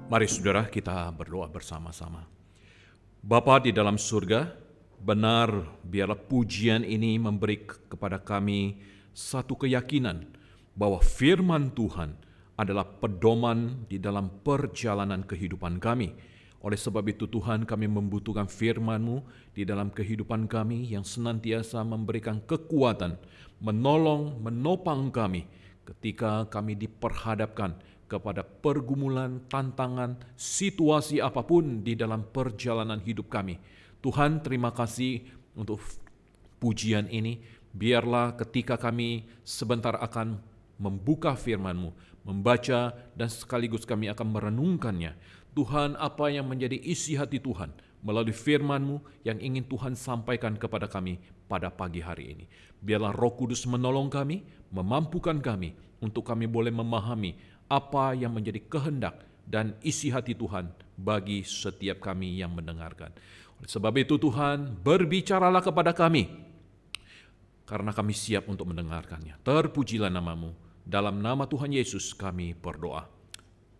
Mari saudara kita berdoa bersama-sama. Bapa di dalam surga, benar biarlah pujian ini memberi kepada kami satu keyakinan bahwa firman Tuhan adalah pedoman di dalam perjalanan kehidupan kami. Oleh sebab itu Tuhan, kami membutuhkan firman-Mu di dalam kehidupan kami yang senantiasa memberikan kekuatan, menolong, menopang kami ketika kami diperhadapkan kepada pergumulan, tantangan, situasi apapun di dalam perjalanan hidup kami. Tuhan, terima kasih untuk pujian ini. Biarlah ketika kami sebentar akan membuka firman-Mu, membaca dan sekaligus kami akan merenungkannya. Tuhan, apa yang menjadi isi hati Tuhan melalui firman-Mu yang ingin Tuhan sampaikan kepada kami pada pagi hari ini. Biarlah Roh Kudus menolong kami, memampukan kami untuk kami boleh memahami apa yang menjadi kehendak dan isi hati Tuhan bagi setiap kami yang mendengarkan. Oleh sebab itu Tuhan, berbicaralah kepada kami, karena kami siap untuk mendengarkannya. Terpujilah nama-Mu. Dalam nama Tuhan Yesus kami berdoa.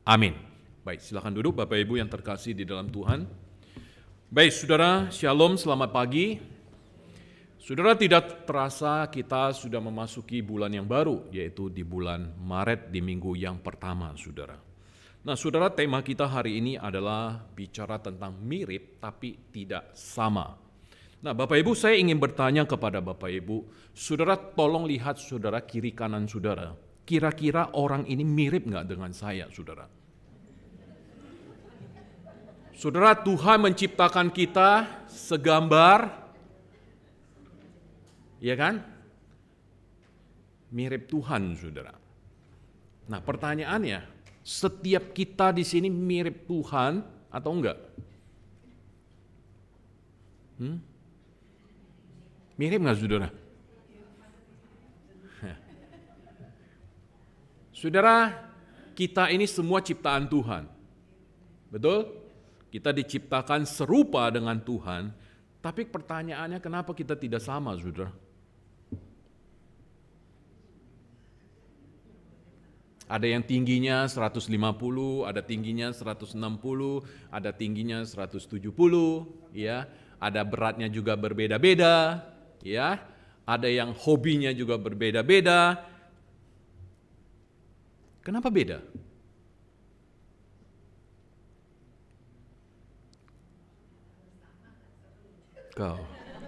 Amin. Baik, silakan duduk Bapak Ibu yang terkasih di dalam Tuhan. Baik, saudara, shalom, selamat pagi. Saudara, tidak terasa kita sudah memasuki bulan yang baru, yaitu di bulan Maret di minggu yang pertama, saudara. Nah, saudara, tema kita hari ini adalah bicara tentang mirip tapi tidak sama. Nah, Bapak Ibu, saya ingin bertanya kepada Bapak Ibu, saudara tolong lihat saudara kiri kanan saudara. Kira-kira orang ini mirip nggak dengan saya, saudara? Saudara, Tuhan menciptakan kita segambar, ya kan? Mirip Tuhan, saudara. Nah, pertanyaannya, setiap kita di sini mirip Tuhan atau enggak? Mirip nggak, saudara? Saudara, kita ini semua ciptaan Tuhan. Betul? Kita diciptakan serupa dengan Tuhan, tapi pertanyaannya kenapa kita tidak sama, saudara? Ada yang tingginya 150, ada tingginya 160, ada tingginya 170, ya. Ada beratnya juga berbeda-beda, ya. Ada yang hobinya juga berbeda-beda. Kenapa beda?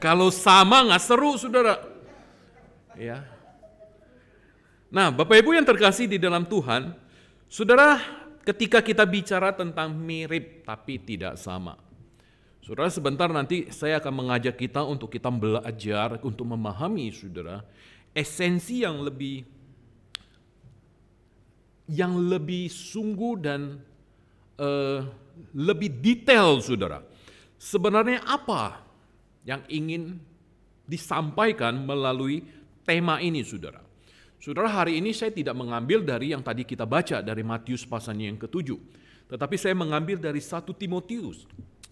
Kalau sama nggak seru, saudara. Ya. Nah, Bapak Ibu yang terkasih di dalam Tuhan, saudara, ketika kita bicara tentang mirip tapi tidak sama, saudara, sebentar nanti saya akan mengajak kita untuk kita belajar untuk memahami, saudara, esensi yang lebih sungguh dan lebih detail, saudara. Sebenarnya apa yang ingin disampaikan melalui tema ini, saudara? Saudara, hari ini saya tidak mengambil dari yang tadi kita baca dari Matius pasalnya yang ke-7, tetapi saya mengambil dari 1 Timotius.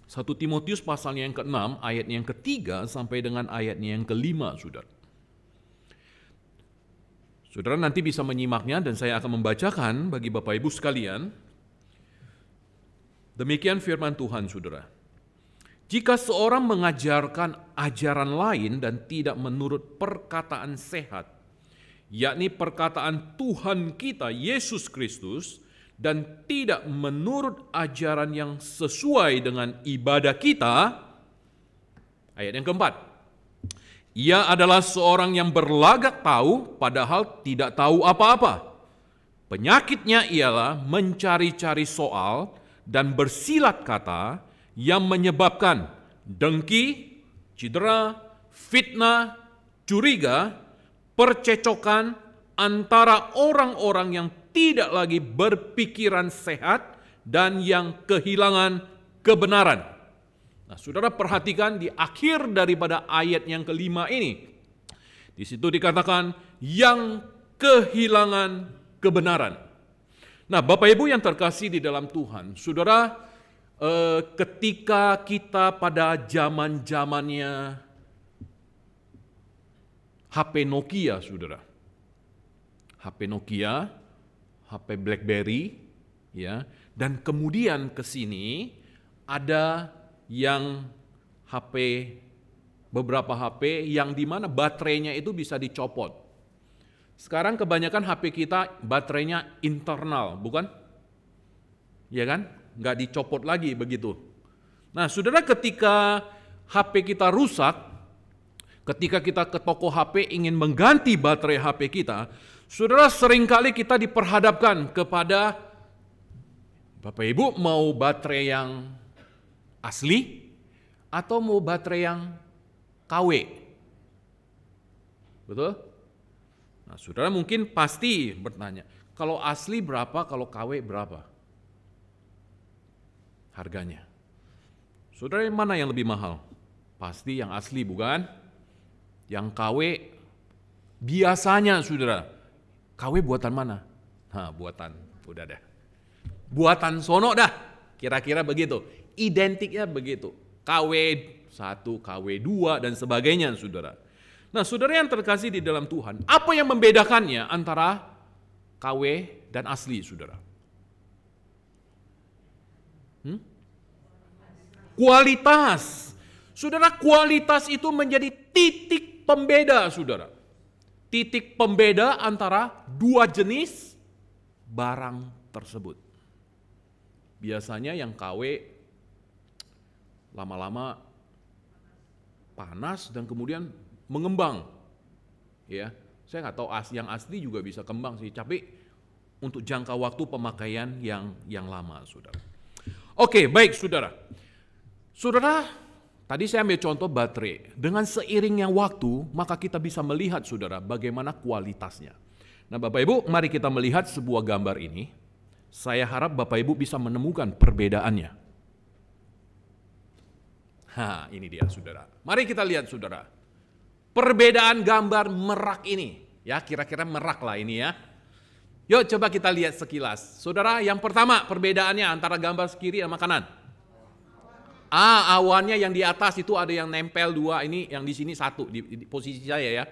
1 Timotius pasalnya yang ke-6, ayatnya yang ke-3 sampai dengan ayatnya yang ke-5, saudara. Saudara nanti bisa menyimaknya dan saya akan membacakan bagi Bapak Ibu sekalian. Demikian firman Tuhan, saudara. Jika seorang mengajarkan ajaran lain dan tidak menurut perkataan sehat, yakni perkataan Tuhan kita Yesus Kristus, dan tidak menurut ajaran yang sesuai dengan ibadah kita, ayat yang keempat, ia adalah seorang yang berlagak tahu padahal tidak tahu apa-apa. Penyakitnya ialah mencari-cari soal dan bersilat kata yang menyebabkan dengki, cedera, fitnah, curiga, percecokan antara orang-orang yang tidak lagi berpikiran sehat dan yang kehilangan kebenaran. Nah, saudara perhatikan di akhir daripada ayat yang kelima ini. Di situ dikatakan yang kehilangan kebenaran. Nah, Bapak Ibu yang terkasih di dalam Tuhan, saudara, ketika kita pada zaman-zamannya HP Nokia, saudara. HP Nokia, HP BlackBerry, ya. Dan kemudian ke sini ada yang HP, beberapa HP yang dimana baterainya itu bisa dicopot. Sekarang kebanyakan HP kita baterainya internal, bukan? Ya kan? Nggak dicopot lagi begitu. Nah, saudara, ketika HP kita rusak, ketika kita ke toko HP ingin mengganti baterai HP kita, saudara, seringkali kita diperhadapkan kepada, Bapak Ibu mau baterai yang asli atau mau baterai yang KW? Betul? Nah, saudara mungkin pasti bertanya, kalau asli berapa, kalau KW berapa harganya? Saudara, mana yang lebih mahal? Pasti yang asli, bukan? Yang KW biasanya, saudara, KW buatan mana? Nah, buatan, udah deh. Buatan sono dah, kira-kira begitu. Identiknya begitu. KW 1, KW 2, dan sebagainya, saudara. Nah, saudara yang terkasih di dalam Tuhan, apa yang membedakannya antara KW dan asli, saudara? Kualitas. Saudara, kualitas itu menjadi titik pembeda, saudara. Titik pembeda antara dua jenis barang tersebut. Biasanya yang KW lama-lama panas dan kemudian mengembang. Ya, saya nggak tahu yang asli juga bisa kembang sih, tapi untuk jangka waktu pemakaian yang lama, saudara. Oke, baik, saudara. Saudara, tadi saya ambil contoh baterai. Dengan seiringnya waktu, maka kita bisa melihat, saudara, bagaimana kualitasnya. Nah, Bapak Ibu, mari kita melihat sebuah gambar ini. Saya harap Bapak Ibu bisa menemukan perbedaannya. Ini dia, saudara. Mari kita lihat, saudara. Perbedaan gambar merak ini. Ya, kira-kira merak lah ini ya. Yuk coba kita lihat sekilas. Saudara, yang pertama perbedaannya antara gambar kiri sama kanan. Awannya yang di atas itu ada yang nempel dua, ini yang di sini satu, di posisi saya ya.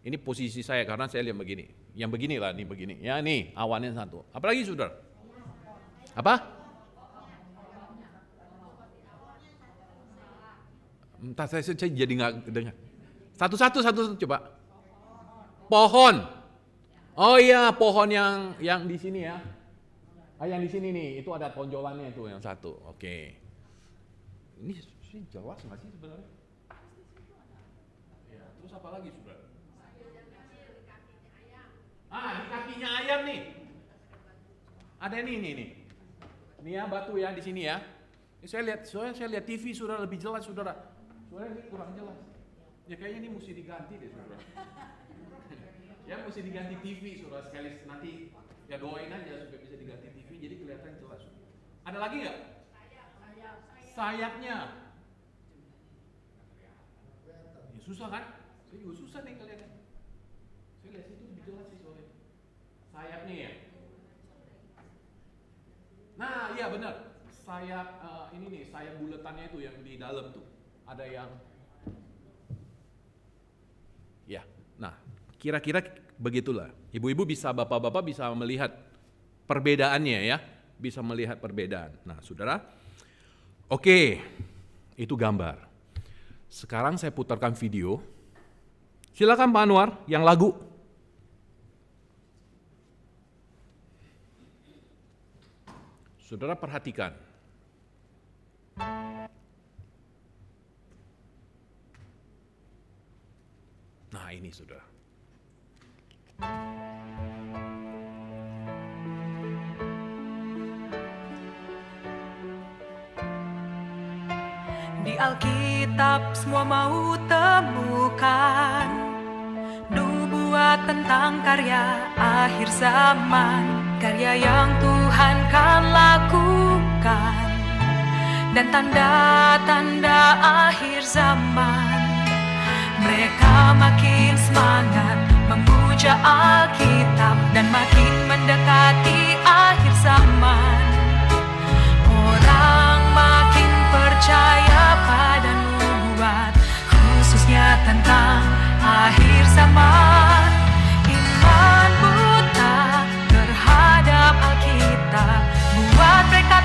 Ini posisi saya karena saya lihat begini. Yang begini lah, nih begini. Ya nih, awannya satu. Apalagi, saudara? Apa? Entah, saya jadi nggak dengar. Satu-satu coba. Pohon. Oh iya, pohon yang di sini ya. Yang di sini nih, itu ada tonjolannya itu yang satu. Oke. Ini jelas nggak sih sebenarnya? Ya, terus apa lagi, saudara? Di kakinya ayam nih. Ada nih. Ini ya batu ya di sini ya. Ini saya lihat TV, saudara, lebih jelas, saudara. Soalnya ini kurang jelas. Ya kayaknya ini mesti diganti deh, saudara. Ya mesti diganti TV, saudara, sekali nanti ya doain aja supaya bisa diganti TV jadi kelihatan jelas. Ada lagi nggak? Sayapnya. Ya, susah kan? Saya juga susah nih kalian. Saya lihat situ lebih jelas sih soalnya. Sayapnya ya. Nah, iya benar. Sayap ini nih, sayap buletannya itu yang di dalam tuh. Ada yang ya. Nah, kira-kira begitulah. Ibu-ibu bisa, bapak-bapak bisa melihat perbedaannya ya. Bisa melihat perbedaan. Nah, saudara. Oke, itu gambar. Sekarang saya putarkan video. Silakan Pak Anwar, yang lagu. Saudara perhatikan. Nah, ini saudara. Di Alkitab semua mau temukan nubuat tentang karya akhir zaman, karya yang Tuhan kan lakukan, dan tanda-tanda akhir zaman. Mereka makin semangat memuja Alkitab dan makin mendekati akhir zaman. Orang makin percaya pada nubuat, khususnya tentang akhir zaman. Iman buta terhadap Alkitab buat mereka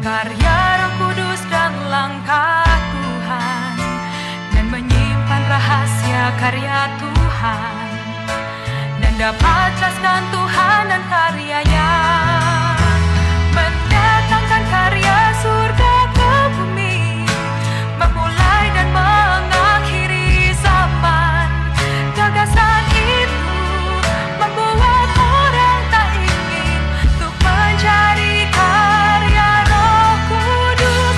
karya Roh Kudus dan langkah Tuhan, dan menyimpan rahasia karya Tuhan, dan dapat jelaskan Tuhan dan karyanya, mendatangkan karya surga ke bumi, memulai dan mengakhiri zaman. Gagasan itu membuat orang tak ingin untuk mencari karya Roh Kudus.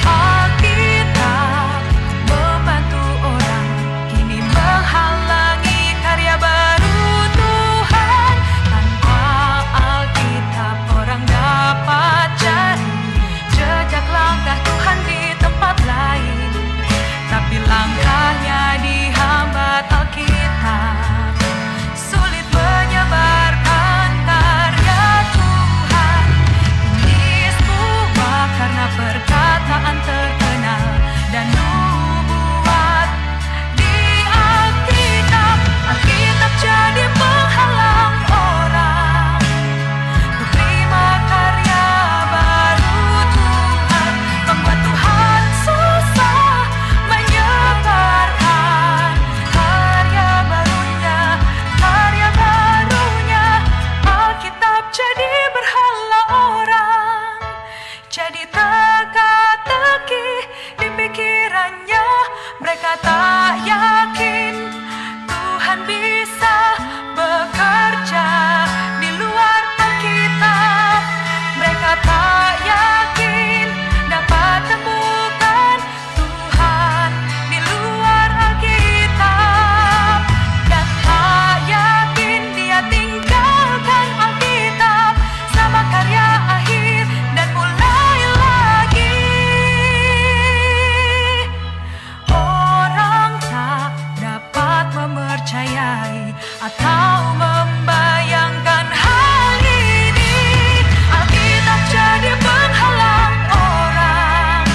Alkitab membantu orang, kini menghalangi karya baru Tuhan. Tanpa Alkitab orang dapat cari jejak langkah Tuhan di tempat lain, tapi langkahnya dihambat Alkitab, sulit menyebarkan karya Tuhan. Ini semua karena perkataan terkenal dan nubuat di Alkitab. Alkitab jadi penghalang orang untuk terima karya baru Tuhan, membuat Tuhan susah menyebarkan karya barunya, karya barunya. Alkitab jadi berhala orang, jadi teka-teki di pikirannya. Mereka tak yakin Tuhan bisa bekerja di luar Alkitab. Mereka tak yakin dapat temukan Tuhan di luar Alkitab, dan tak yakin dia tinggalkan Alkitab sama karya akhir dan mulai lagi. Orang tak dapat mempercayai atau membayangkan hal ini. Alkitab jadi penghalang orang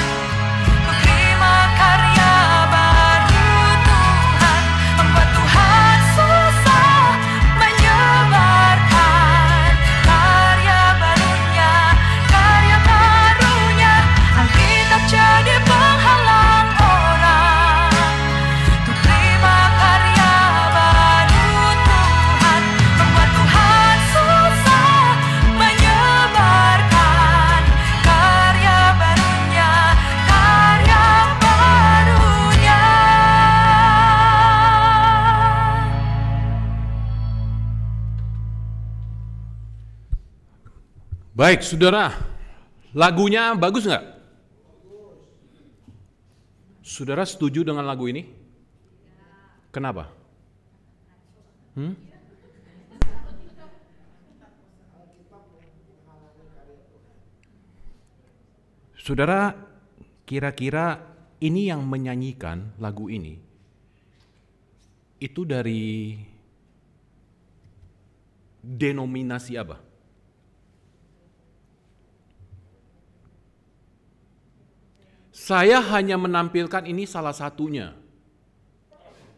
untuk terima karya baru Tuhan, membuat Tuhan susah menyebarkan karya barunya, karya barunya. Alkitab jadi penghalang orang untuk terima karya baru Tuhan, membuat Tuhan susah menyebarkan karya barunya, karya barunya. Baik, saudara, lagunya bagus nggak? Saudara setuju dengan lagu ini? Kenapa? Saudara, kira-kira ini yang menyanyikan lagu ini itu dari denominasi apa? Saya hanya menampilkan ini salah satunya.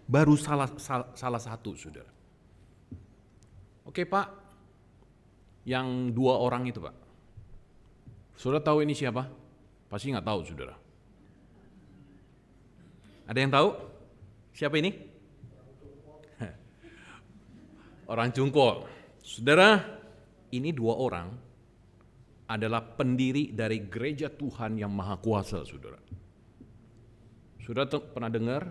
Baru salah satu, saudara. Oke, Pak. Yang 2 orang itu, Pak. Saudara tahu ini siapa? Pasti nggak tahu, saudara. Ada yang tahu? Siapa ini? Orang Cungkol. Saudara, ini 2 orang adalah pendiri dari Gereja Tuhan yang Maha Kuasa, saudara. Saudara pernah dengar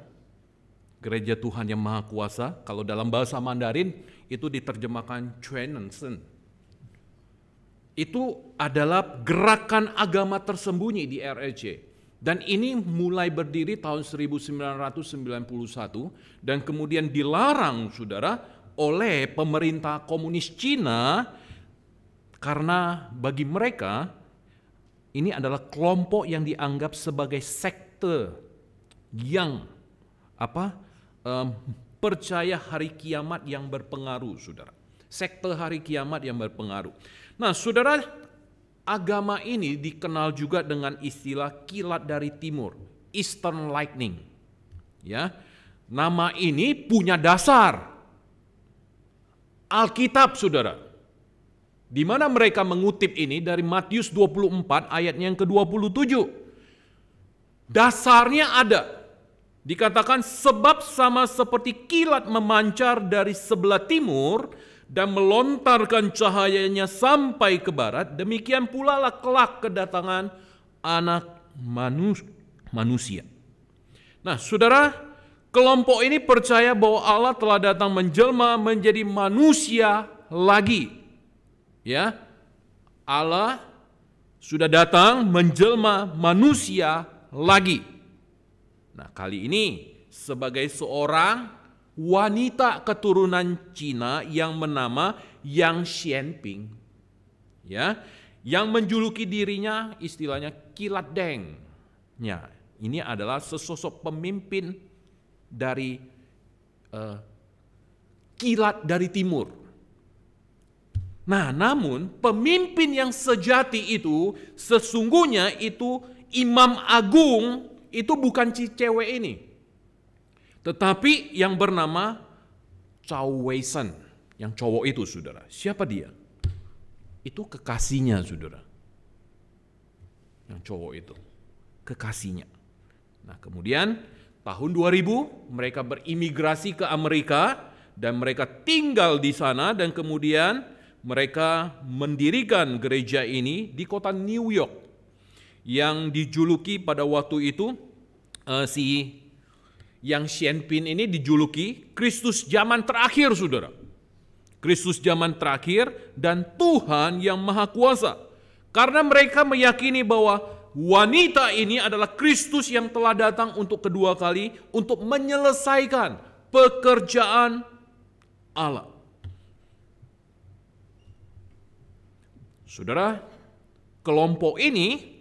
Gereja Tuhan yang Maha Kuasa? Kalau dalam bahasa Mandarin itu diterjemahkan Chuenensen. Itu adalah gerakan agama tersembunyi di RRC. Dan ini mulai berdiri tahun 1991 dan kemudian dilarang, saudara, oleh pemerintah komunis Cina karena bagi mereka ini adalah kelompok yang dianggap sebagai sekte yang percaya hari kiamat yang berpengaruh, saudara. Sekte hari kiamat yang berpengaruh. Nah, saudara, agama ini dikenal juga dengan istilah kilat dari timur, Eastern Lightning. Ya, nama ini punya dasar Alkitab, saudara. Di mana mereka mengutip ini dari Matius 24 ayatnya yang ke-27. Dasarnya ada. Dikatakan sebab sama seperti kilat memancar dari sebelah timur dan melontarkan cahayanya sampai ke barat, demikian pula lah kelak kedatangan anak manusia. Nah, saudara, kelompok ini percaya bahwa Allah telah datang menjelma menjadi manusia lagi. Ya, Allah sudah datang menjelma manusia lagi. Nah, kali ini sebagai seorang wanita keturunan Cina yang bernama Yang Xianping, ya, yang menjuluki dirinya istilahnya Kilat Deng. Ya, ini adalah sesosok pemimpin dari kilat dari timur. Nah, namun pemimpin yang sejati itu sesungguhnya itu Imam Agung, itu bukan si cewek ini, tetapi yang bernama Cao Weishan, yang cowok itu, saudara. Siapa dia? Itu kekasihnya, saudara. Yang cowok itu, kekasihnya. Nah, kemudian tahun 2000 mereka berimigrasi ke Amerika dan mereka tinggal di sana, dan kemudian mereka mendirikan gereja ini di kota New York yang dijuluki pada waktu itu si Yang Xianping ini dijuluki Kristus zaman terakhir, saudara. Kristus zaman terakhir dan Tuhan yang Maha Kuasa. Karena mereka meyakini bahwa wanita ini adalah Kristus yang telah datang untuk kedua kali untuk menyelesaikan pekerjaan Allah. Saudara, kelompok ini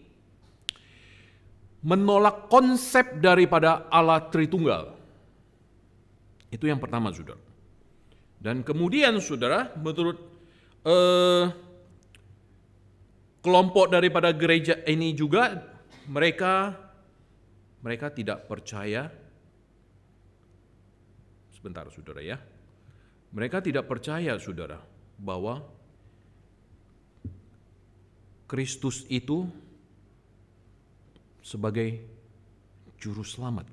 menolak konsep daripada Allah Tritunggal. Itu yang pertama, saudara. Dan kemudian, saudara, menurut kelompok daripada gereja ini juga, mereka tidak percaya. Sebentar, saudara, ya. Mereka tidak percaya, saudara, bahwa Kristus itu sebagai juru selamat.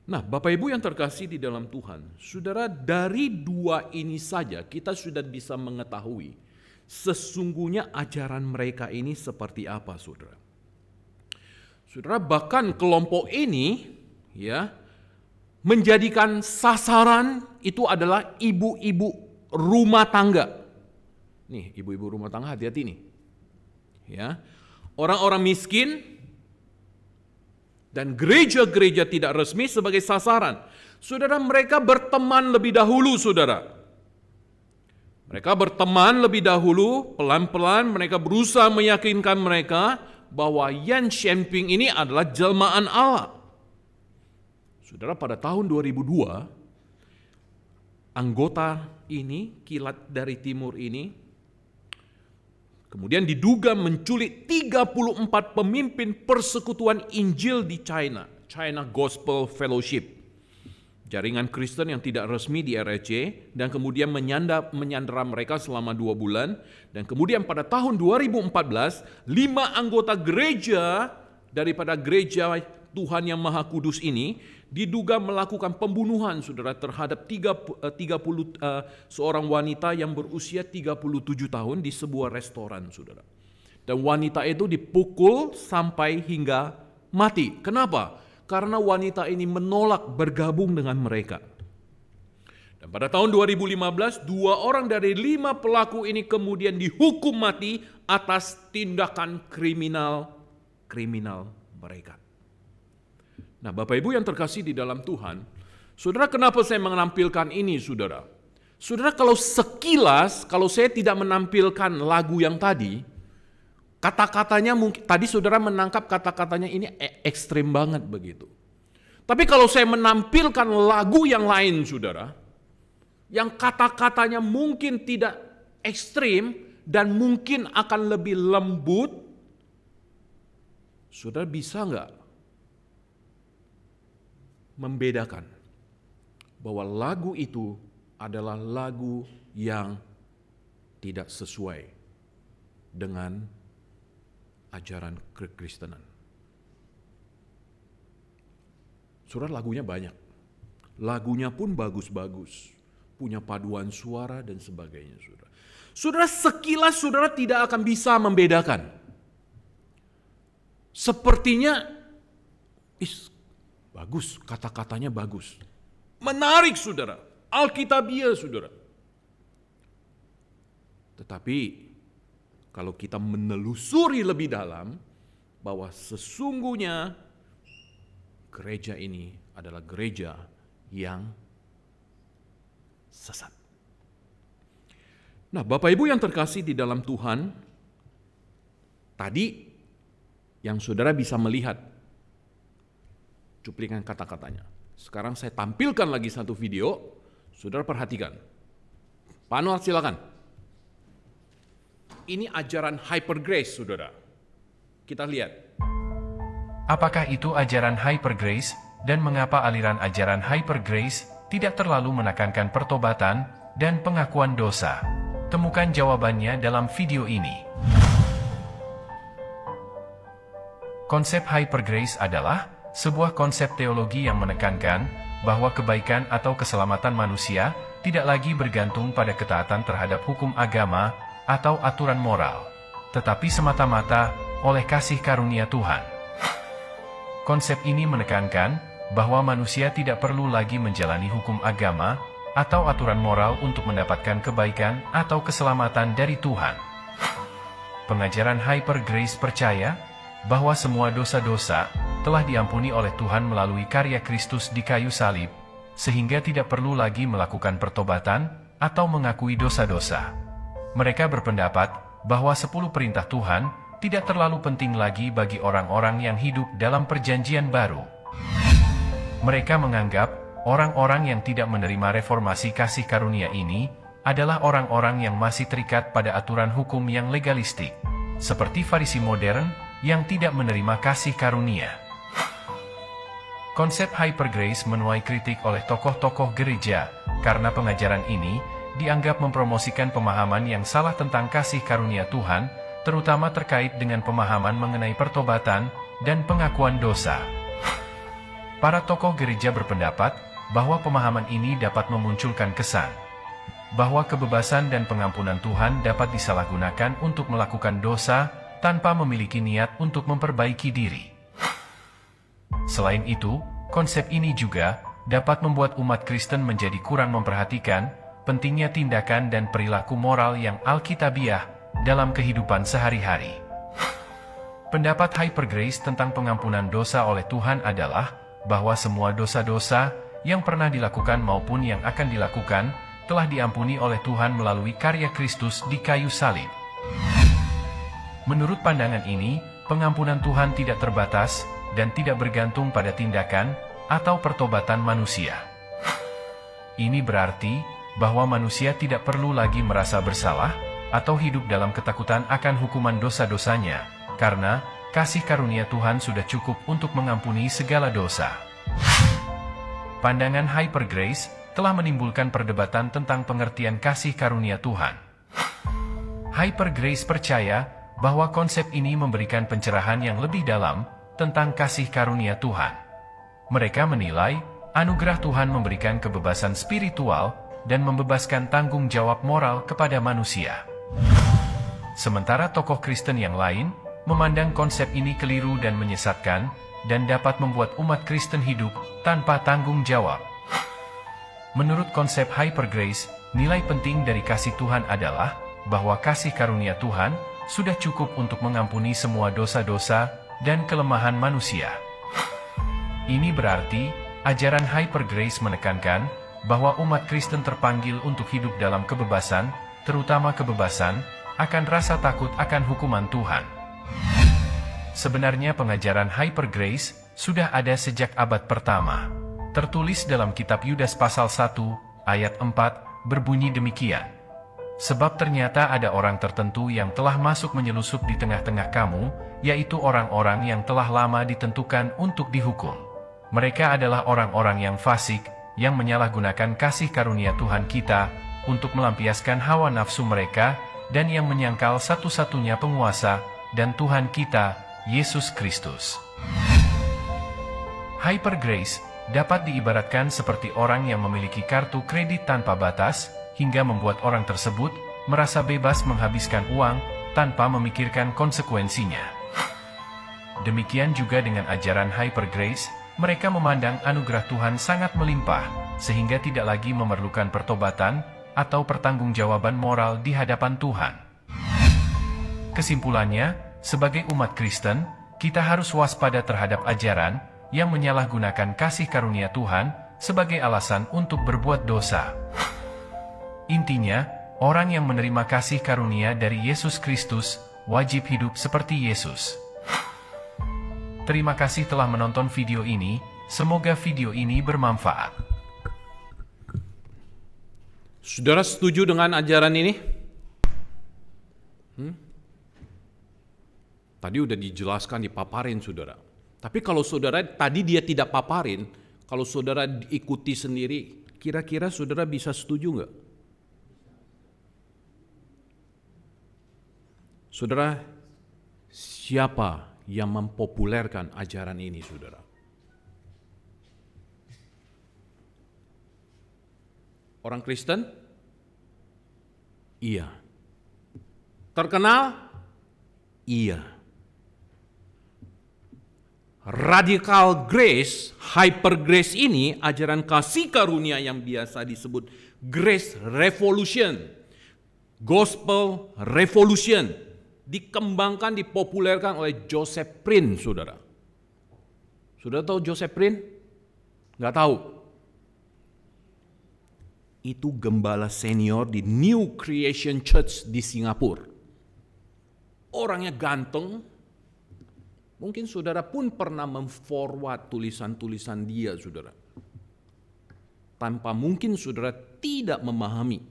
Nah, Bapak Ibu yang terkasih di dalam Tuhan, saudara, dari dua ini saja kita sudah bisa mengetahui sesungguhnya ajaran mereka ini seperti apa, saudara. Saudara, bahkan kelompok ini ya menjadikan sasaran itu adalah ibu-ibu rumah tangga. Nih, ibu-ibu rumah tangga, hati-hati nih. Ya. Orang-orang miskin dan gereja-gereja tidak resmi sebagai sasaran. Saudara, mereka berteman lebih dahulu, saudara. Mereka berteman lebih dahulu, pelan-pelan mereka berusaha meyakinkan mereka bahwa Yang Xianping ini adalah jelmaan Allah. Saudara, pada tahun 2002, anggota ini, kilat dari timur ini, kemudian diduga menculik 34 pemimpin persekutuan Injil di China, China Gospel Fellowship, jaringan Kristen yang tidak resmi di RRC, dan kemudian menyandera mereka selama 2 bulan. Dan kemudian pada tahun 2014, 5 anggota gereja daripada gereja Tuhan yang Maha Kudus ini diduga melakukan pembunuhan, saudara, terhadap 30 seorang wanita yang berusia 37 tahun di sebuah restoran, saudara. Dan wanita itu dipukul sampai hingga mati. Kenapa? Karena wanita ini menolak bergabung dengan mereka. Dan pada tahun 2015, 2 orang dari 5 pelaku ini kemudian dihukum mati atas tindakan kriminal mereka. Nah, Bapak Ibu yang terkasih di dalam Tuhan, saudara, kenapa saya menampilkan ini, saudara? Saudara, kalau sekilas, kalau saya tidak menampilkan lagu yang tadi, kata-katanya mungkin, tadi saudara menangkap kata-katanya ini ekstrim banget begitu. Tapi kalau saya menampilkan lagu yang lain, saudara, yang kata-katanya mungkin tidak ekstrim dan mungkin akan lebih lembut, saudara bisa nggak membedakan bahwa lagu itu adalah lagu yang tidak sesuai dengan ajaran kekristenan. Saudara, lagunya banyak. Lagunya pun bagus-bagus. Punya paduan suara dan sebagainya, saudara. Saudara, sekilas saudara tidak akan bisa membedakan. Sepertinya, bagus, kata-katanya bagus. Menarik, saudara. Alkitabiah, saudara. Tetapi, kalau kita menelusuri lebih dalam, bahwa sesungguhnya gereja ini adalah gereja yang sesat. Nah, Bapak Ibu yang terkasih di dalam Tuhan, tadi yang saudara bisa melihat cuplikan kata-katanya. Sekarang saya tampilkan lagi satu video, saudara perhatikan. Pak Anwar, silakan. Ini ajaran hyper grace, saudara. Kita lihat. Apakah itu ajaran hyper grace, dan mengapa aliran ajaran hyper grace tidak terlalu menekankan pertobatan dan pengakuan dosa? Temukan jawabannya dalam video ini. Konsep hyper grace adalah sebuah konsep teologi yang menekankan bahwa kebaikan atau keselamatan manusia tidak lagi bergantung pada ketaatan terhadap hukum agama atau aturan moral, tetapi semata-mata oleh kasih karunia Tuhan. Konsep ini menekankan bahwa manusia tidak perlu lagi menjalani hukum agama atau aturan moral untuk mendapatkan kebaikan atau keselamatan dari Tuhan. Pengajaran hyper grace percaya bahwa semua dosa-dosa telah diampuni oleh Tuhan melalui karya Kristus di kayu salib, sehingga tidak perlu lagi melakukan pertobatan atau mengakui dosa-dosa. Mereka berpendapat bahwa 10 perintah Tuhan tidak terlalu penting lagi bagi orang-orang yang hidup dalam perjanjian baru. Mereka menganggap orang-orang yang tidak menerima reformasi kasih karunia ini adalah orang-orang yang masih terikat pada aturan hukum yang legalistik, seperti Farisi modern yang tidak menerima kasih karunia. Konsep hyper grace menuai kritik oleh tokoh-tokoh gereja karena pengajaran ini dianggap mempromosikan pemahaman yang salah tentang kasih karunia Tuhan, terutama terkait dengan pemahaman mengenai pertobatan dan pengakuan dosa. Para tokoh gereja berpendapat bahwa pemahaman ini dapat memunculkan kesan bahwa kebebasan dan pengampunan Tuhan dapat disalahgunakan untuk melakukan dosa tanpa memiliki niat untuk memperbaiki diri. Selain itu, konsep ini juga dapat membuat umat Kristen menjadi kurang memperhatikan pentingnya tindakan dan perilaku moral yang alkitabiah dalam kehidupan sehari-hari. Pendapat hyper grace tentang pengampunan dosa oleh Tuhan adalah bahwa semua dosa-dosa yang pernah dilakukan maupun yang akan dilakukan telah diampuni oleh Tuhan melalui karya Kristus di kayu salib. Menurut pandangan ini, pengampunan Tuhan tidak terbatas dan tidak bergantung pada tindakan atau pertobatan manusia. Ini berarti bahwa manusia tidak perlu lagi merasa bersalah atau hidup dalam ketakutan akan hukuman dosa-dosanya, karena kasih karunia Tuhan sudah cukup untuk mengampuni segala dosa. Pandangan hyper grace telah menimbulkan perdebatan tentang pengertian kasih karunia Tuhan. Hyper grace percaya bahwa konsep ini memberikan pencerahan yang lebih dalam tentang kasih karunia Tuhan. Mereka menilai anugerah Tuhan memberikan kebebasan spiritual dan membebaskan tanggung jawab moral kepada manusia. Sementara tokoh Kristen yang lain memandang konsep ini keliru dan menyesatkan, dan dapat membuat umat Kristen hidup tanpa tanggung jawab. Menurut konsep hyper grace, nilai penting dari kasih Tuhan adalah bahwa kasih karunia Tuhan sudah cukup untuk mengampuni semua dosa-dosa dan kelemahan manusia. Ini berarti ajaran hyper grace menekankan bahwa umat Kristen terpanggil untuk hidup dalam kebebasan, terutama kebebasan akan rasa takut akan hukuman Tuhan. Sebenarnya pengajaran hyper grace sudah ada sejak abad pertama. Tertulis dalam kitab Yudas pasal 1, ayat 4, berbunyi demikian. Sebab ternyata ada orang tertentu yang telah masuk menyelusup di tengah-tengah kamu, yaitu orang-orang yang telah lama ditentukan untuk dihukum. Mereka adalah orang-orang yang fasik, yang menyalahgunakan kasih karunia Tuhan kita untuk melampiaskan hawa nafsu mereka dan yang menyangkal satu-satunya penguasa dan Tuhan kita, Yesus Kristus. Hyper grace dapat diibaratkan seperti orang yang memiliki kartu kredit tanpa batas, hingga membuat orang tersebut merasa bebas menghabiskan uang tanpa memikirkan konsekuensinya. Demikian juga dengan ajaran hyper grace, mereka memandang anugerah Tuhan sangat melimpah, sehingga tidak lagi memerlukan pertobatan atau pertanggungjawaban moral di hadapan Tuhan. Kesimpulannya, sebagai umat Kristen, kita harus waspada terhadap ajaran yang menyalahgunakan kasih karunia Tuhan sebagai alasan untuk berbuat dosa. Intinya, orang yang menerima kasih karunia dari Yesus Kristus wajib hidup seperti Yesus. Terima kasih telah menonton video ini, semoga video ini bermanfaat. Saudara setuju dengan ajaran ini? Tadi udah dijelaskan, dipaparin saudara. Tapi kalau saudara tadi dia tidak paparin, kalau saudara ikuti sendiri, kira-kira saudara bisa setuju nggak? Saudara, siapa yang mempopulerkan ajaran ini, saudara? Orang Kristen? Iya. Terkenal? Iya. Radical grace, hyper grace ini ajaran kasih karunia yang biasa disebut grace revolution, gospel revolution, dikembangkan, dipopulerkan oleh Joseph Prince, saudara. Saudara tahu Joseph Prince? Nggak tahu. Itu gembala senior di New Creation Church di Singapura. Orangnya ganteng. Mungkin saudara pun pernah memforward tulisan-tulisan dia, saudara. Tanpa mungkin saudara tidak memahami.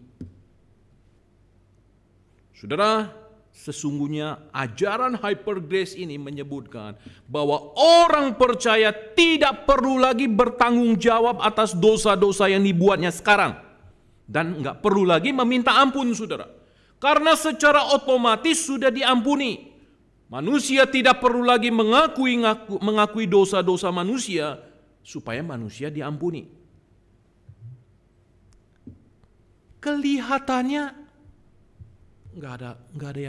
Saudara, sesungguhnya ajaran hyper grace ini menyebutkan bahwa orang percaya tidak perlu lagi bertanggung jawab atas dosa-dosa yang dibuatnya sekarang. Dan nggak perlu lagi meminta ampun, saudara. Karena secara otomatis sudah diampuni. Manusia tidak perlu lagi mengakui dosa-dosa manusia supaya manusia diampuni. Kelihatannya nggak ada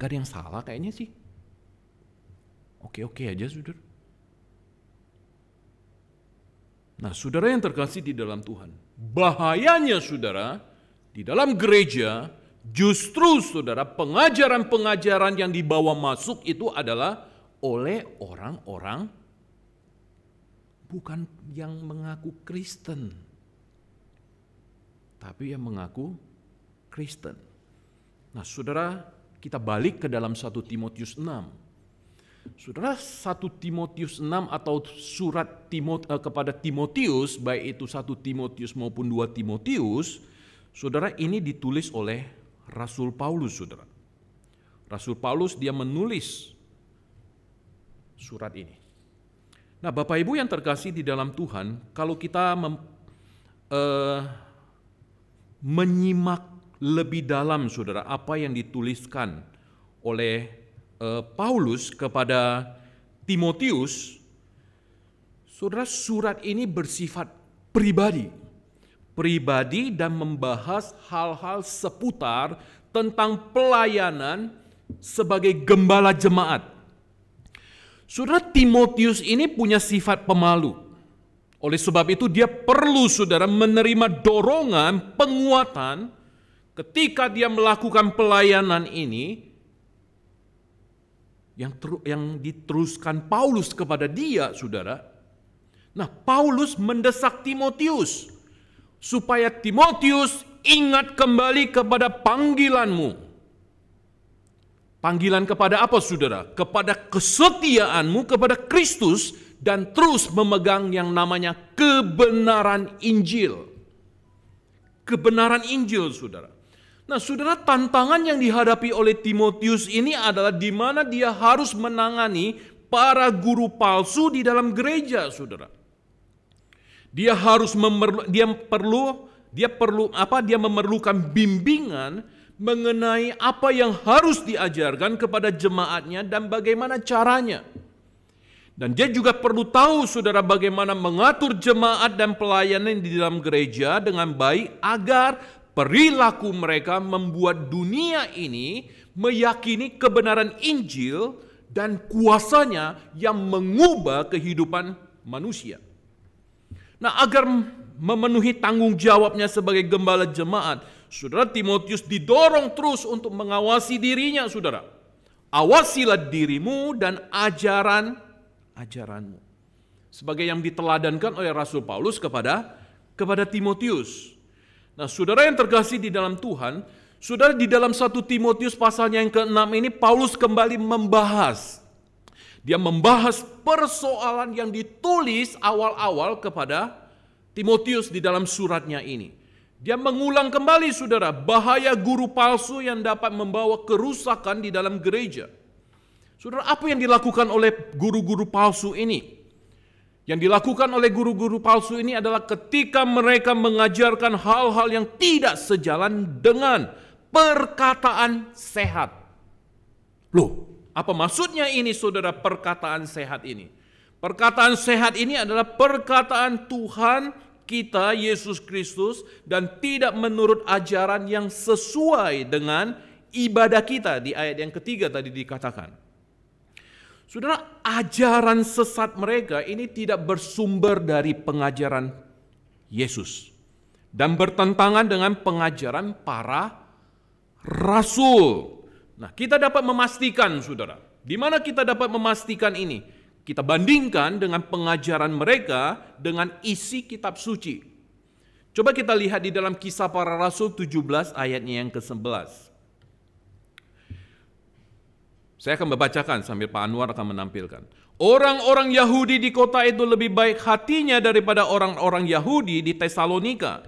yang salah kayaknya sih. Oke aja, saudara. Nah, saudara yang terkasih di dalam Tuhan, bahayanya saudara di dalam gereja, justru saudara pengajaran-pengajaran yang dibawa masuk itu adalah oleh orang-orang bukan yang mengaku Kristen, tapi yang mengaku Kristen. Nah, saudara, kita balik ke dalam 1 Timotius 6. Saudara, 1 Timotius 6 atau surat kepada Timotius, baik itu 1 Timotius maupun 2 Timotius, saudara, ini ditulis oleh Rasul Paulus, saudara. Rasul Paulus dia menulis surat ini. Nah, Bapak Ibu yang terkasih di dalam Tuhan, kalau kita menyimak lebih dalam, saudara, apa yang dituliskan oleh Paulus kepada Timotius, saudara, surat ini bersifat pribadi dan membahas hal-hal seputar tentang pelayanan sebagai gembala jemaat. Saudara, Timotius ini punya sifat pemalu. Oleh sebab itu dia perlu, saudara, menerima dorongan, penguatan ketika dia melakukan pelayanan ini yang diteruskan Paulus kepada dia, saudara. Nah, Paulus mendesak Timotius supaya Timotius ingat kembali kepada panggilanmu. Panggilan kepada apa, saudara? Kepada kesetiaanmu kepada Kristus dan terus memegang yang namanya kebenaran Injil. Kebenaran Injil, saudara. Nah, saudara, tantangan yang dihadapi oleh Timotius ini adalah di mana dia harus menangani para guru palsu di dalam gereja, saudara. Dia memerlukan bimbingan mengenai apa yang harus diajarkan kepada jemaatnya dan bagaimana caranya. Dan dia juga perlu tahu, saudara, bagaimana mengatur jemaat dan pelayanan di dalam gereja dengan baik agar perilaku mereka membuat dunia ini meyakini kebenaran Injil dan kuasanya yang mengubah kehidupan manusia. Nah, agar memenuhi tanggung jawabnya sebagai gembala jemaat, saudara, Timotius didorong terus untuk mengawasi dirinya, saudara. Awasilah dirimu dan ajaranmu. Sebagai yang diteladankan oleh Rasul Paulus kepada Timotius. Nah, saudara yang terkasih di dalam Tuhan, saudara, di dalam 1 Timotius pasalnya yang ke-6 ini Paulus kembali membahas. Dia membahas persoalan yang ditulis awal-awal kepada Timotius di dalam suratnya ini. Dia mengulang kembali, saudara, bahaya guru palsu yang dapat membawa kerusakan di dalam gereja. Saudara, apa yang dilakukan oleh guru-guru palsu ini? Yang dilakukan oleh guru-guru palsu ini adalah ketika mereka mengajarkan hal-hal yang tidak sejalan dengan perkataan sehat. Loh, apa maksudnya ini, saudara, perkataan sehat ini? Perkataan sehat ini adalah perkataan Tuhan kita, Yesus Kristus, dan tidak menurut ajaran yang sesuai dengan ibadah kita. Di ayat yang ketiga tadi dikatakan. Saudara, ajaran sesat mereka ini tidak bersumber dari pengajaran Yesus dan bertentangan dengan pengajaran para rasul. Nah, kita dapat memastikan, saudara, di mana kita dapat memastikan ini? Kita bandingkan dengan pengajaran mereka dengan isi kitab suci. Coba kita lihat di dalam Kisah Para Rasul 17 ayatnya yang ke-11. Saya akan membacakan sambil Pak Anwar akan menampilkan. Orang-orang Yahudi di kota itu lebih baik hatinya daripada orang-orang Yahudi di Tesalonika.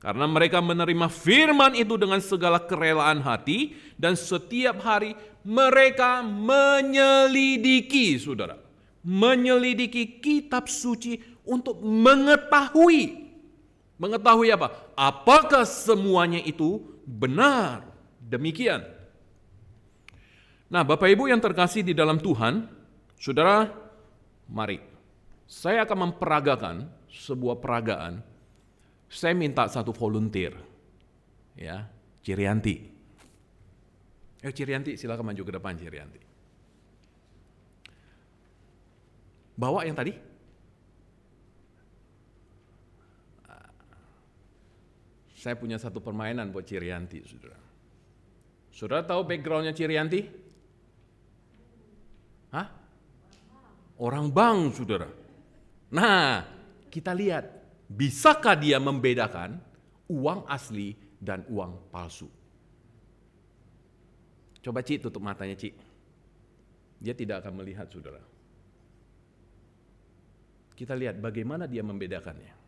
Karena mereka menerima firman itu dengan segala kerelaan hati. Dan setiap hari mereka menyelidiki, saudara. Menyelidiki kitab suci untuk mengetahui. Mengetahui apa? Apakah semuanya itu benar? Demikian. Nah, Bapak Ibu yang terkasih di dalam Tuhan, saudara, mari saya akan memperagakan sebuah peragaan. Saya minta satu volunteer, ya, Cirianti. Cirianti, silakan maju ke depan, Cirianti. Bawa yang tadi. Saya punya satu permainan buat Cirianti, saudara. Saudara tahu backgroundnya Cirianti? Hah? Orang bank, saudara. Nah, kita lihat, bisakah dia membedakan uang asli dan uang palsu? Coba Ci, tutup matanya Ci. Dia tidak akan melihat, saudara. Kita lihat bagaimana dia membedakannya.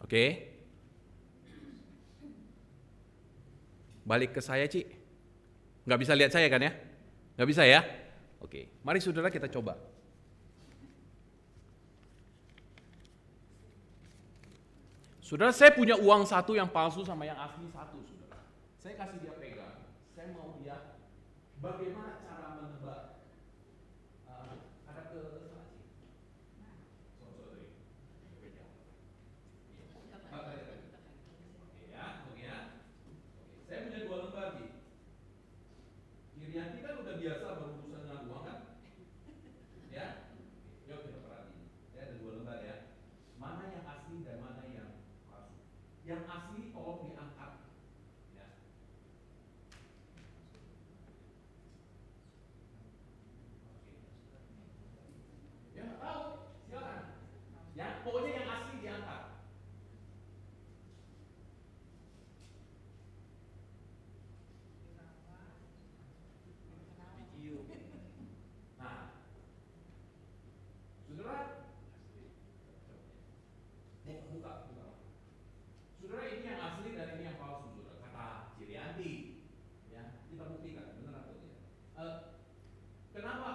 Oke. Balik ke saya, Ci. Nggak bisa lihat saya kan ya? Nggak bisa ya? Oke. Mari saudara kita coba. Saudara, saya punya uang satu yang palsu sama yang asli satu, saudara. Saya kasih dia pegang. Saya mau lihat bagaimana cara menebak. Ada ke sana, Ci. Saya punya 2 lembar, Ci. Kirianti kan udah biasa berurusan dengan uang kan? Ya? Yuk kita perhatiin. Saya ada 2 lembar ya. Mana yang asli dan mana yang palsu. Yang asli tolong diangkat. Ya. Ya nggak tahu, silakan. Ya, pokoknya yang asli diangkat. Nah, saudara, buka. Saudara, ini yang asli dan ini yang palsu, saudara. Kata Cirianti, ya kita buktikan benar atau tidak. Kenapa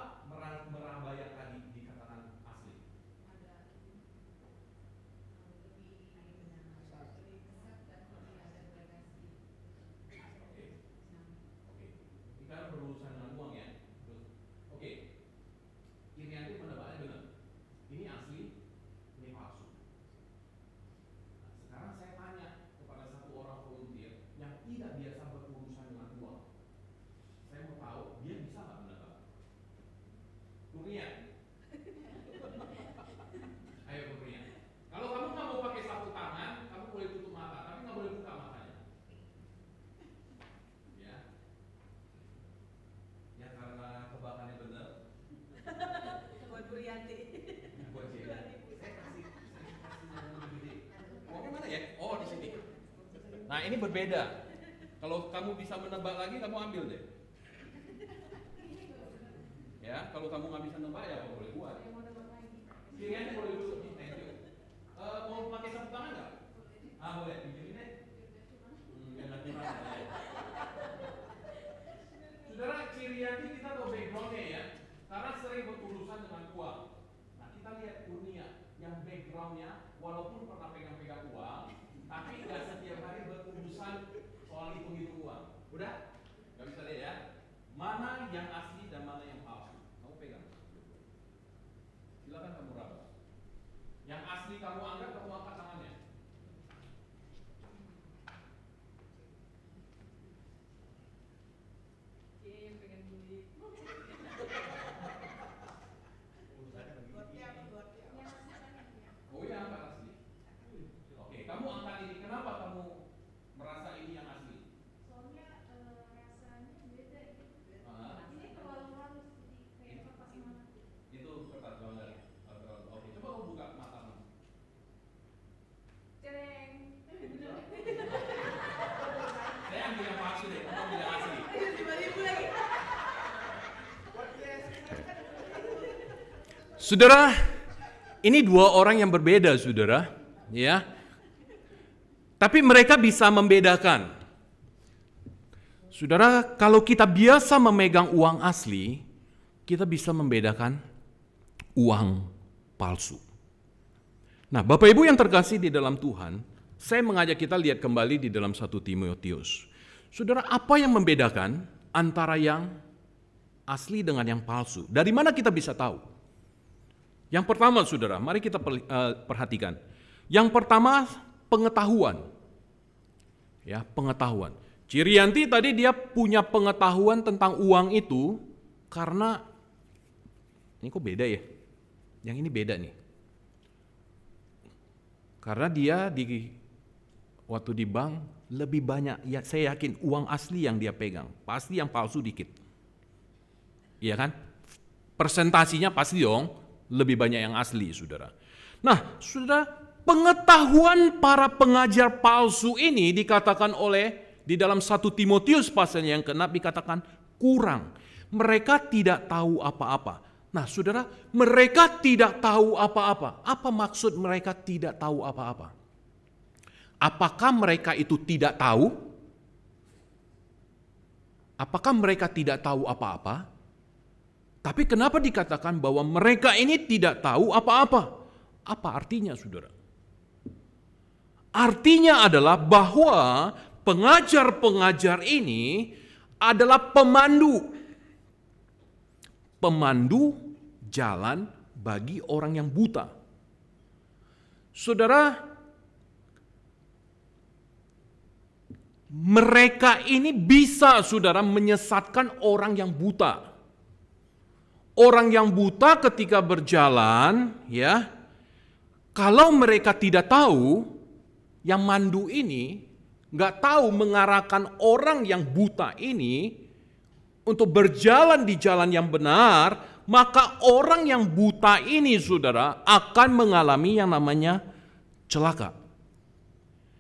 Nah, ini berbeda. Kalau kamu bisa menebak lagi, kamu ambil deh. Ya, kalau kamu nggak bisa nebak ya boleh buat. Kiriannya boleh dulu. Thank you. Mau pakai sapu tangan nggak? Boleh. Pinjemin deh. Jangan curang. Saudara, Kirianti kita tahu backgroundnya ya, karena sering berurusan dengan uang. Nah, kita lihat Kurnia yang backgroundnya walaupun pernah pegang-pegang uang, tapi nggak setiap hari berurusan soal hitung-hitung uang. Udah? Gak bisa lihat ya? Mana yang asli dan mana yang palsu? Kamu pegang. Silakan kamu raba. Yang asli kamu anggap, kamu angkat tangannya. Oh ya, angkat asli. Oke, kamu angkat ini. Kenapa kamu merasa ini yang asli? Soalnya rasanya beda gitu. Ini terlalu halus jadi kayak kertas mana? Itu kertas banget. Oke, coba kamu buka matamu. Cereng. Saya ambil yang palsu deh, kamu ambil yang asli. 5.000 lagi. Saudara, ini dua orang yang berbeda, saudara, ya. Tapi mereka bisa membedakan. Saudara, kalau kita biasa memegang uang asli, kita bisa membedakan uang palsu. Nah, Bapak Ibu yang terkasih di dalam Tuhan, saya mengajak kita lihat kembali di dalam 1 Timotius. Saudara, apa yang membedakan antara yang asli dengan yang palsu? Dari mana kita bisa tahu? Yang pertama, saudara, mari kita perhatikan. Yang pertama, pengetahuan. Ya, pengetahuan. Cirianti tadi dia punya pengetahuan tentang uang itu karena ini kok beda ya? Yang ini beda nih. Karena dia waktu di bank lebih banyak, ya saya yakin uang asli yang dia pegang, pasti yang palsu dikit. Iya kan? Persentasinya pasti dong lebih banyak yang asli, saudara. Nah, saudara, pengetahuan para pengajar palsu ini dikatakan di dalam 1 Timotius pasal yang ke-6 dikatakan kurang. Mereka tidak tahu apa-apa. Nah, saudara, mereka tidak tahu apa-apa. Apa maksud mereka tidak tahu apa-apa? Apakah mereka itu tidak tahu? Apakah mereka tidak tahu apa-apa? Tapi kenapa dikatakan bahwa mereka ini tidak tahu apa-apa? Apa artinya, saudara? Artinya adalah bahwa pengajar-pengajar ini adalah pemandu. Pemandu jalan bagi orang yang buta. Saudara, mereka ini bisa, saudara, menyesatkan orang yang buta. Orang yang buta ketika berjalan, ya, kalau mereka tidak tahu, yang mandu ini nggak tahu mengarahkan orang yang buta ini untuk berjalan di jalan yang benar, maka orang yang buta ini, saudara, akan mengalami yang namanya celaka.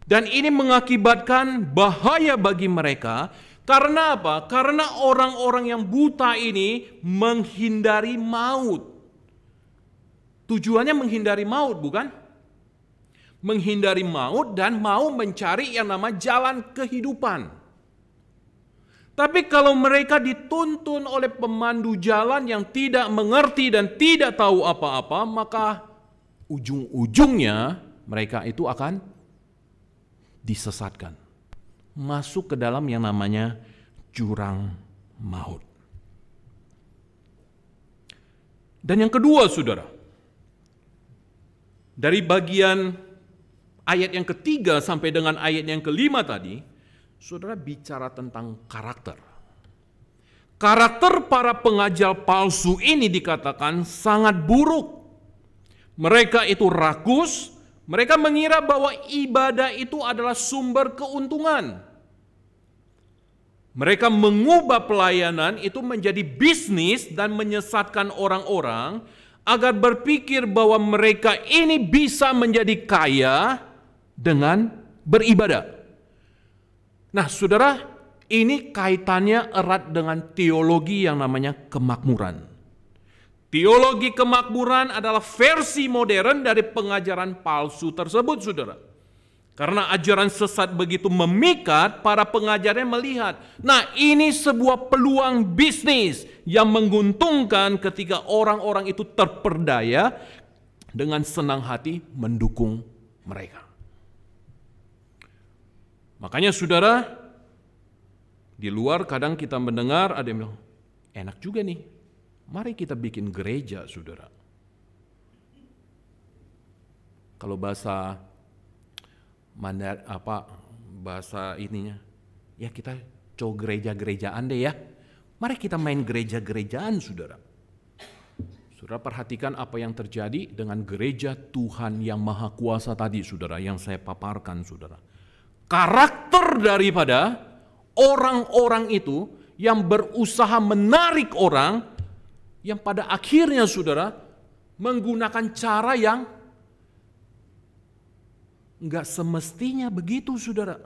Dan ini mengakibatkan bahaya bagi mereka. Karena apa? Karena orang-orang yang buta ini menghindari maut. Tujuannya menghindari maut, bukan? Menghindari maut dan mau mencari yang nama jalan kehidupan. Tapi kalau mereka dituntun oleh pemandu jalan yang tidak mengerti dan tidak tahu apa-apa, maka ujung-ujungnya mereka itu akan disesatkan. Masuk ke dalam yang namanya jurang maut. Dan yang kedua, saudara, dari bagian ayat yang ketiga sampai dengan ayat yang kelima tadi, saudara bicara tentang karakter. Karakter para pengajar palsu ini dikatakan sangat buruk. Mereka itu rakus. Mereka mengira bahwa ibadah itu adalah sumber keuntungan. Mereka mengubah pelayanan itu menjadi bisnis dan menyesatkan orang-orang agar berpikir bahwa mereka ini bisa menjadi kaya dengan beribadah. Nah, saudara, ini kaitannya erat dengan teologi yang namanya kemakmuran. Teologi kemakmuran adalah versi modern dari pengajaran palsu tersebut, saudara. Karena ajaran sesat begitu memikat, para pengajarnya melihat, nah ini sebuah peluang bisnis yang menguntungkan ketika orang-orang itu terperdaya dengan senang hati mendukung mereka. Makanya saudara, di luar kadang kita mendengar ada yang bilang, enak juga nih, mari kita bikin gereja, saudara. Kalau bahasa bahasa ininya, ya kita gereja-gerejaan deh ya. Mari kita main gereja-gerejaan, saudara. Saudara perhatikan apa yang terjadi dengan gereja Tuhan yang Maha Kuasa tadi, saudara, yang saya paparkan, saudara. Karakter daripada orang-orang itu yang berusaha menarik orang, yang pada akhirnya, saudara, menggunakan cara yang enggak semestinya begitu, saudara.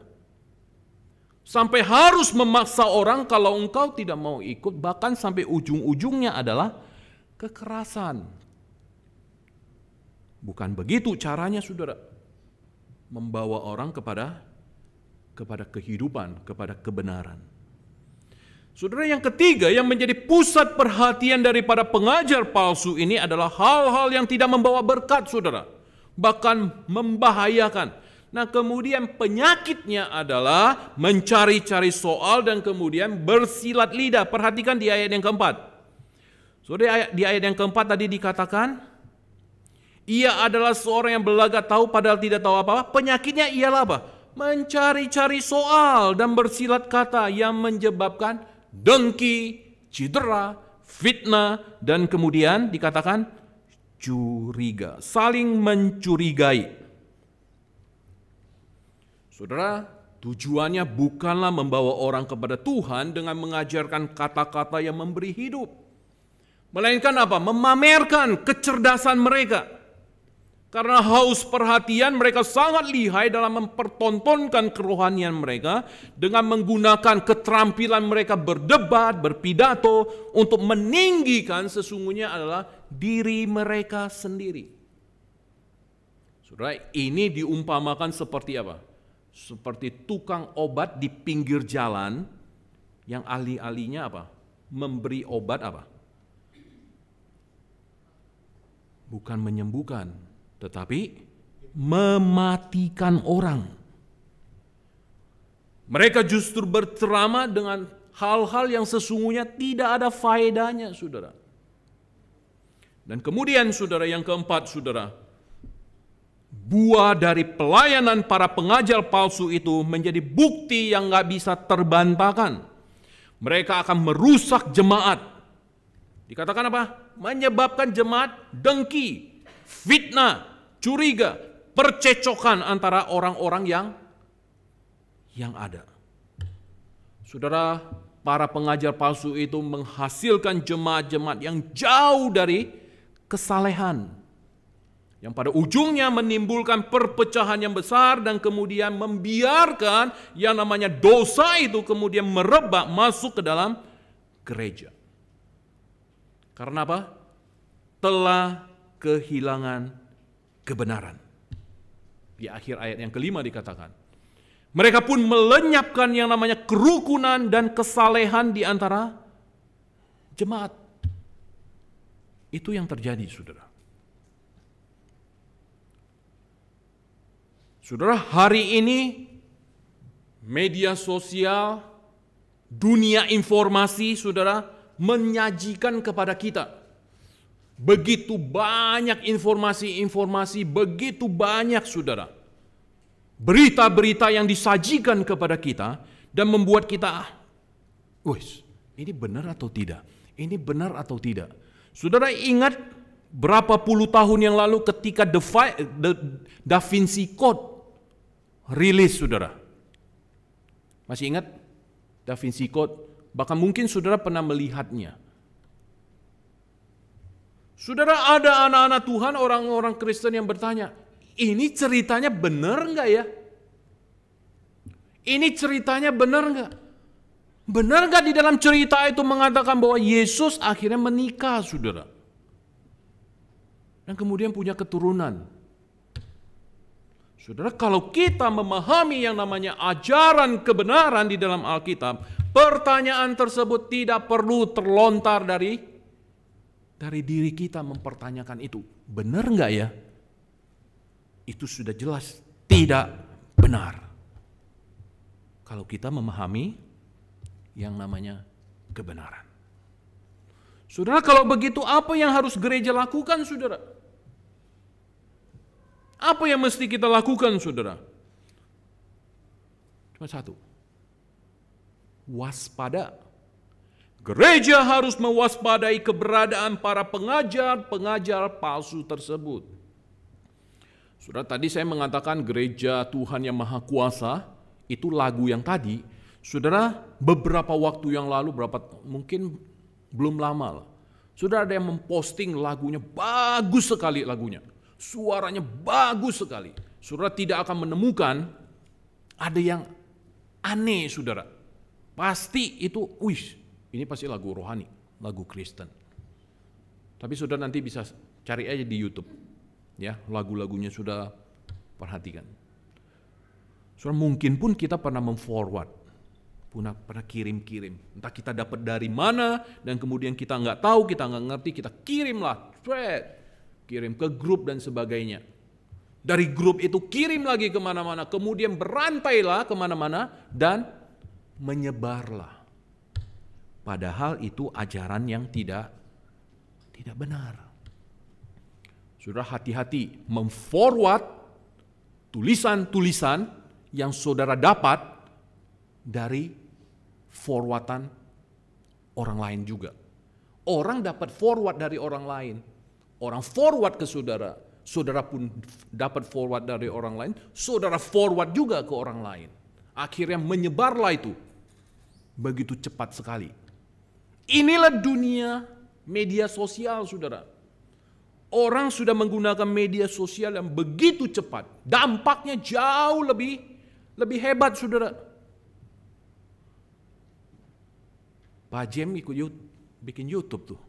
Sampai harus memaksa orang kalau engkau tidak mau ikut, bahkan sampai ujung-ujungnya adalah kekerasan. Bukan begitu caranya, saudara. Membawa orang kepada kehidupan, kepada kebenaran. Saudara, yang ketiga yang menjadi pusat perhatian daripada pengajar palsu ini adalah hal-hal yang tidak membawa berkat, saudara. Bahkan membahayakan. Nah, kemudian penyakitnya adalah mencari-cari soal dan kemudian bersilat lidah. Perhatikan di ayat yang keempat. Saudara, di ayat yang keempat tadi dikatakan, ia adalah seorang yang berlagak tahu padahal tidak tahu apa-apa. Penyakitnya ialah apa? Mencari-cari soal dan bersilat kata yang menyebabkan dengki, cedera, fitnah, dan kemudian dikatakan curiga, saling mencurigai. Saudara, tujuannya bukanlah membawa orang kepada Tuhan dengan mengajarkan kata-kata yang memberi hidup, melainkan apa? Memamerkan kecerdasan mereka. Karena haus perhatian, mereka sangat lihai dalam mempertontonkan kerohanian mereka dengan menggunakan keterampilan mereka berdebat, berpidato untuk meninggikan sesungguhnya adalah diri mereka sendiri. Saudara, ini diumpamakan seperti apa? Seperti tukang obat di pinggir jalan yang alih-alihnya apa? Memberi obat apa? Bukan menyembuhkan, tetapi mematikan orang. Mereka justru berceramah dengan hal-hal yang sesungguhnya tidak ada faedahnya, saudara. Dan kemudian, saudara, yang keempat, saudara, buah dari pelayanan para pengajar palsu itu menjadi bukti yang gak bisa terbantahkan. Mereka akan merusak jemaat. Dikatakan apa? Menyebabkan jemaat dengki, fitnah, curiga, percecokan antara orang-orang yang ada. Saudara, para pengajar palsu itu menghasilkan jemaat-jemaat yang jauh dari kesalehan, yang pada ujungnya menimbulkan perpecahan yang besar dan kemudian membiarkan yang namanya dosa itu kemudian merebak masuk ke dalam gereja. Karena apa? Telah kehilangan kebenaran. Di akhir ayat yang kelima dikatakan, mereka pun melenyapkan yang namanya kerukunan dan kesalehan di antara jemaat. Itu yang terjadi, saudara. Saudara, hari ini media sosial, dunia informasi, saudara, menyajikan kepada kita begitu banyak informasi-informasi, begitu banyak, saudara, berita-berita yang disajikan kepada kita dan membuat kita, wih, ini benar atau tidak? Ini benar atau tidak? Saudara ingat berapa puluh tahun yang lalu ketika Da Vinci Code rilis, saudara? Masih ingat Da Vinci Code? Bahkan mungkin saudara pernah melihatnya. Saudara, ada anak-anak Tuhan, orang-orang Kristen yang bertanya, ini ceritanya benar enggak ya? Ini ceritanya benar nggak? Benar nggak di dalam cerita itu mengatakan bahwa Yesus akhirnya menikah, saudara? Dan kemudian punya keturunan. Saudara, kalau kita memahami yang namanya ajaran kebenaran di dalam Alkitab, pertanyaan tersebut tidak perlu terlontar dari diri kita mempertanyakan itu. Benar nggak ya? Itu sudah jelas tidak benar. Kalau kita memahami yang namanya kebenaran. Saudara, kalau begitu apa yang harus gereja lakukan, saudara? Apa yang mesti kita lakukan, saudara? Cuma satu. Waspada. Gereja harus mewaspadai keberadaan para pengajar palsu tersebut. Saudara, tadi saya mengatakan gereja Tuhan yang Maha Kuasa, itu lagu yang tadi. Saudara, beberapa waktu yang lalu, mungkin belum lama lah, saudara ada yang memposting lagunya, bagus sekali lagunya. Suaranya bagus sekali. Saudara tidak akan menemukan ada yang aneh, saudara. Pasti itu, ini pasti lagu rohani, lagu Kristen. Tapi saudara nanti bisa cari aja di YouTube. Ya, lagu-lagunya sudah perhatikan. Saudara, mungkin pun kita pernah memforward, pernah kirim-kirim. Entah kita dapat dari mana, dan kemudian kita nggak tahu, kita nggak ngerti, kita kirimlah, kirim ke grup dan sebagainya. Dari grup itu kirim lagi kemana-mana, kemudian berantailah kemana-mana, dan menyebarlah. Padahal itu ajaran yang tidak benar. Saudara, hati-hati memforward tulisan-tulisan yang saudara dapat dari forwardan orang lain juga. Orang dapat forward dari orang lain. Orang forward ke saudara. Saudara pun dapat forward dari orang lain. Saudara forward juga ke orang lain. Akhirnya menyebarlah itu. Begitu cepat sekali. Inilah dunia media sosial, saudara. Orang sudah menggunakan media sosial yang begitu cepat. Dampaknya jauh lebih hebat, saudara. Pak Jem bikin YouTube tuh.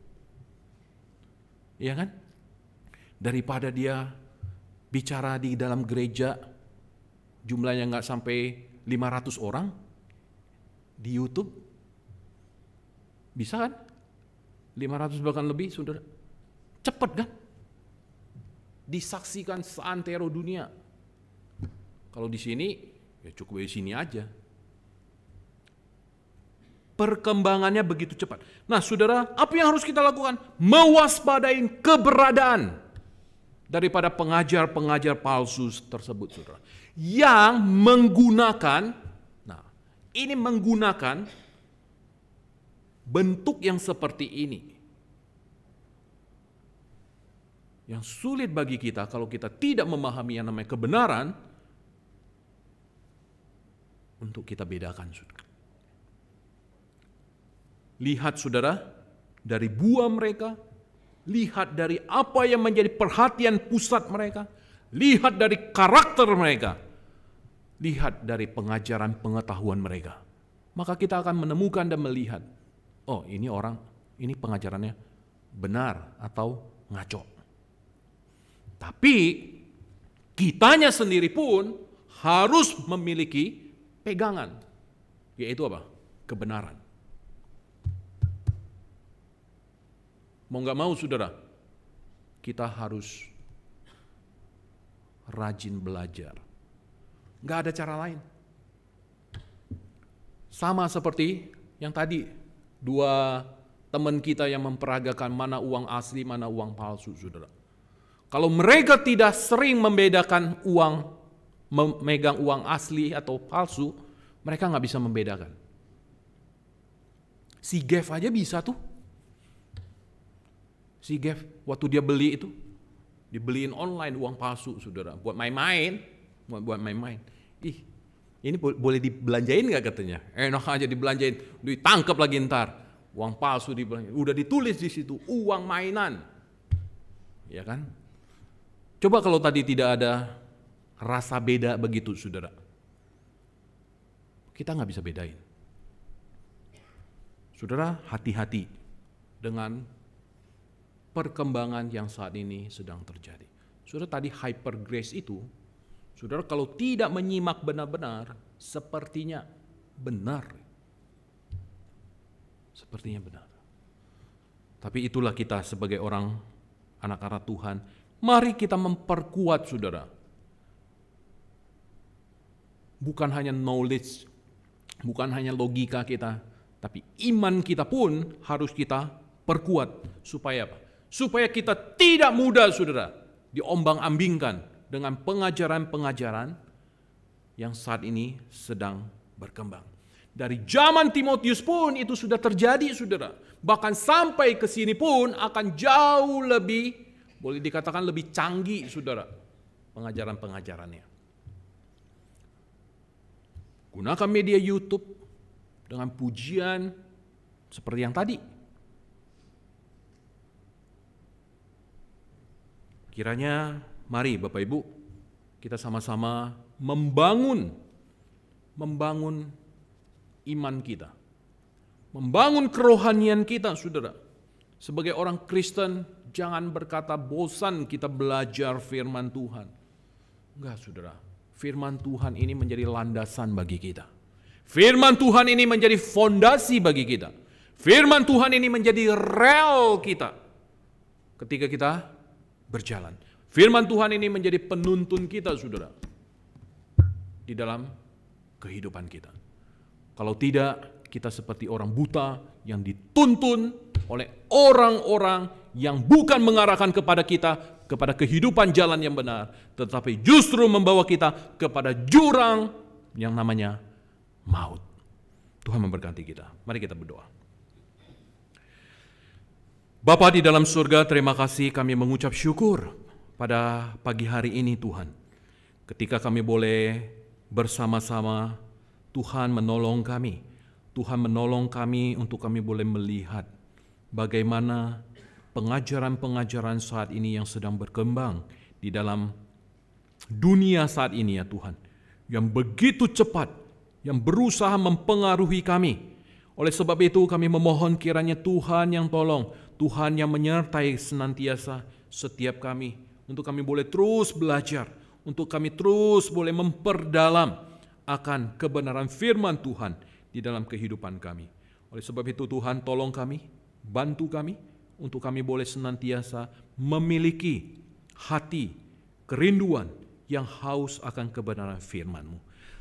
Iya kan? Daripada dia bicara di dalam gereja, jumlahnya nggak sampai 500 orang, di YouTube, bisa kan? 500 bahkan lebih, saudara. Cepat kan? Disaksikan seantero dunia. Kalau di sini, ya cukup di sini aja. Perkembangannya begitu cepat. Nah, saudara, apa yang harus kita lakukan? Mewaspadai keberadaan daripada pengajar-pengajar palsu tersebut, saudara. Yang menggunakan, ini menggunakan bentuk yang seperti ini. Yang sulit bagi kita kalau kita tidak memahami yang namanya kebenaran, untuk kita bedakan, saudara. Lihat, saudara, dari buah mereka, lihat dari apa yang menjadi perhatian pusat mereka, lihat dari karakter mereka, lihat dari pengajaran pengetahuan mereka. Maka kita akan menemukan dan melihat, oh ini pengajarannya benar atau ngaco. Tapi kitanya sendiri pun harus memiliki pegangan, yaitu apa? Kebenaran. Mau nggak mau, saudara, kita harus rajin belajar. Nggak ada cara lain. Sama seperti yang tadi, dua teman kita yang memperagakan mana uang asli, mana uang palsu, saudara. Kalau mereka tidak sering membedakan memegang uang asli atau palsu, mereka nggak bisa membedakan. Si Gev aja bisa tuh. Si Gev waktu dia beli itu, dibeliin online uang palsu, saudara, buat main-main, buat main-main. Ini boleh dibelanjain nggak katanya? Enak aja dibelanjain, ditangkap lagi ntar. Uang palsu dibelanjain, udah ditulis di situ uang mainan, ya kan? Coba kalau tadi tidak ada rasa beda begitu, saudara. Kita nggak bisa bedain. Saudara, hati-hati dengan perkembangan yang saat ini sedang terjadi. Saudara, tadi hyper grace itu, saudara kalau tidak menyimak benar-benar, sepertinya benar. Sepertinya benar. Tapi itulah kita sebagai orang anak-anak Tuhan. Mari kita memperkuat saudara. Bukan hanya knowledge, bukan hanya logika kita, tapi iman kita pun harus kita perkuat. Supaya apa? Supaya kita tidak mudah saudara diombang-ambingkan dengan pengajaran-pengajaran yang saat ini sedang berkembang. Dari zaman Timotius pun itu sudah terjadi saudara. Bahkan sampai ke sini pun akan jauh lebih, boleh dikatakan lebih canggih saudara, pengajaran-pengajarannya. Gunakan media YouTube dengan pujian seperti yang tadi. Kiranya mari Bapak Ibu kita sama-sama membangun iman kita. Membangun kerohanian kita saudara. Sebagai orang Kristen jangan berkata bosan kita belajar firman Tuhan. Enggak saudara. Firman Tuhan ini menjadi landasan bagi kita. Firman Tuhan ini menjadi fondasi bagi kita. Firman Tuhan ini menjadi rel kita ketika kita berjalan. Firman Tuhan ini menjadi penuntun kita, saudara, di dalam kehidupan kita. Kalau tidak, kita seperti orang buta yang dituntun oleh orang-orang yang bukan mengarahkan kepada kita, kepada kehidupan jalan yang benar, tetapi justru membawa kita kepada jurang yang namanya maut. Tuhan memberkati kita. Mari kita berdoa. Bapa di dalam surga, terima kasih kami mengucap syukur pada pagi hari ini Tuhan. Ketika kami boleh bersama-sama, Tuhan menolong kami. Tuhan menolong kami untuk kami boleh melihat bagaimana pengajaran-pengajaran saat ini yang sedang berkembang di dalam dunia saat ini ya Tuhan. Yang begitu cepat, yang berusaha mempengaruhi kami. Oleh sebab itu kami memohon kiranya Tuhan yang tolong, Tuhan yang menyertai senantiasa setiap kami. Untuk kami boleh terus belajar, untuk kami terus boleh memperdalam akan kebenaran firman Tuhan di dalam kehidupan kami. Oleh sebab itu Tuhan tolong kami, bantu kami, untuk kami boleh senantiasa memiliki hati, kerinduan yang haus akan kebenaran firman-Mu.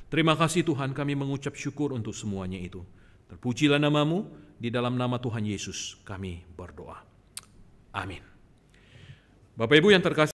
Terima kasih Tuhan, kami mengucap syukur untuk semuanya itu. Terpujilah nama-Mu, di dalam nama Tuhan Yesus kami berdoa. Amin. Bapak Ibu yang terkasih,